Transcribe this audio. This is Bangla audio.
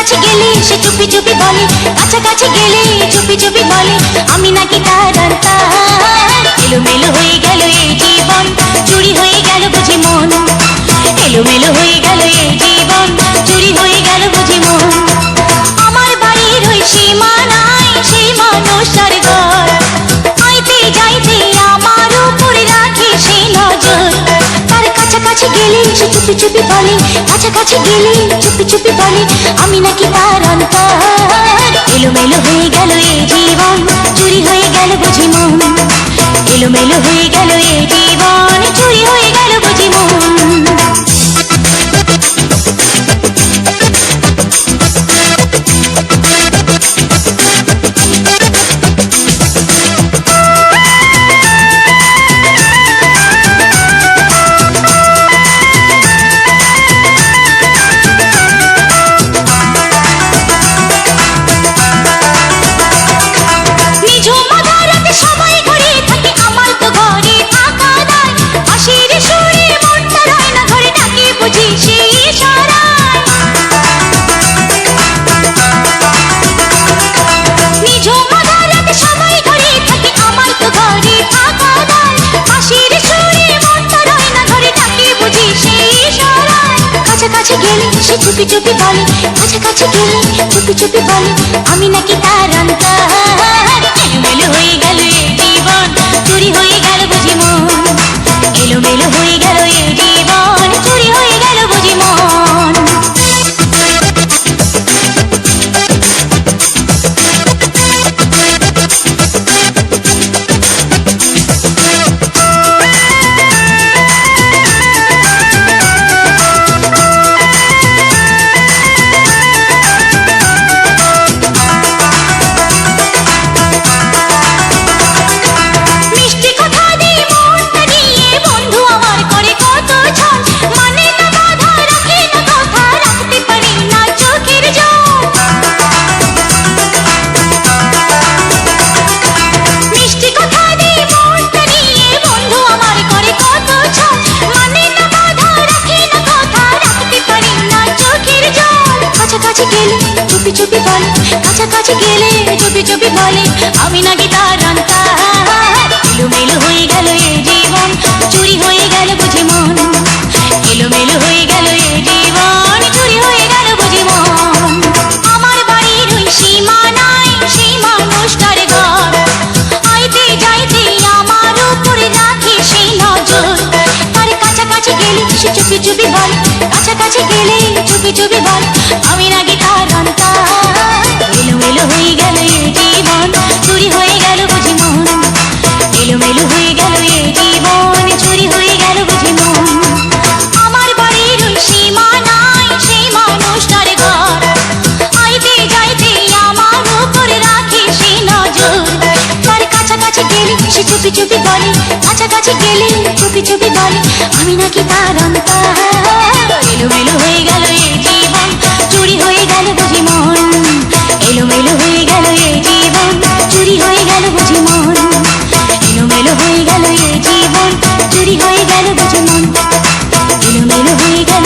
কাছাকাছি গেলে সে চুপি চুপি বলে, কাছাকাছি গেলে চুপি চুপি বলে আমি নাকি তার তার। এলোমেলো হয়ে গেল এই জীবন, চুরি হয়ে গেল বুঝি মন। এলোমেলো হয়ে গেল এই জীবন, চুরি হয়ে গেল বুঝি মন। আমার বাড়ির ওই সীমানায় সেই মানুষটার ঘর, আইতে যাইতে আমার উপরে রাখে সেই নজর। তার কাছাকাছি গেলে সে চুপি চুপি বলে, কাছাকাছি গেলে চুপি চুপি বলে আমি নাকি তার অন্তর। এলোমেলো হয়ে গেল এই জীবন, চুরি হয়ে গেল বুঝি মন। এলোমেলো হয়ে গেল এই জীবন, চুরি হয়ে গেল বুঝি মন। কাছাকাছি গেলে সে চুপি চুপি বলে, কাছাকাছি গেলে চুপি চুপি বলে আমি নাকি তার অন্তর। এলোমেলো হয়ে গেল এই জীবন, চুরি হয়ে গেল বুঝি মন। এলোমেলো হয়ে গেল এই জীবন, চুরি হয়ে গেল বুঝি মন। কাছাকাছি গেলে চুপি চুপি বলে, কাছাকাছি গেলে চুপি চুপি বলে আমি নাকি তার অন্তর। এলোমেলো হয়ে গেল এই জীবন, চুরি হয়ে গেল বুঝি মন। এলোমেলো হয়ে গেল এই জীবন, চুরি হয়ে গেল বুঝি মন। আমার বাড়ির ওই সীমানায় সেই মানুষটার ঘর, আইতে যাইতে আমার উপরে রাখে সেই নজর। তার কাছাকাছি গেলে সে চুপি চুপি বলে, কাছাকাছি গেলে চুপি চুপি বলে আমি নাকি তার অন্তর। এলোমেলো হয়ে গেল এই জীবন, চুরি হয়ে গেল বুঝি মন। এলোমেলো হয়ে গেল এই জীবন, চুরি হয়ে গেল বুঝি মন। আমার বাড়ির ওই সীমানায় সেই মানুষটার ঘর, আইতে যাইতে আমার উপরে রাখে সেই নজর। তার কাছাকাছি গেলে সে চুপি চুপি বলে, কাছাকাছি গেলে চুপি চুপি বলে আমি নাকি তার অন্তর। এলোমেলো হয়ে গেল এই জীবন, চুরি হয়ে গেল বুঝি মন। এলোমেলো হয়ে গেল এই জীবন, চুরি হয়ে গেল বুঝি মন। এলোমেলো হয়ে গেল এই জীবন, চুরি হয়ে গেল বুঝি মন। এলোমেলো হয়ে গেল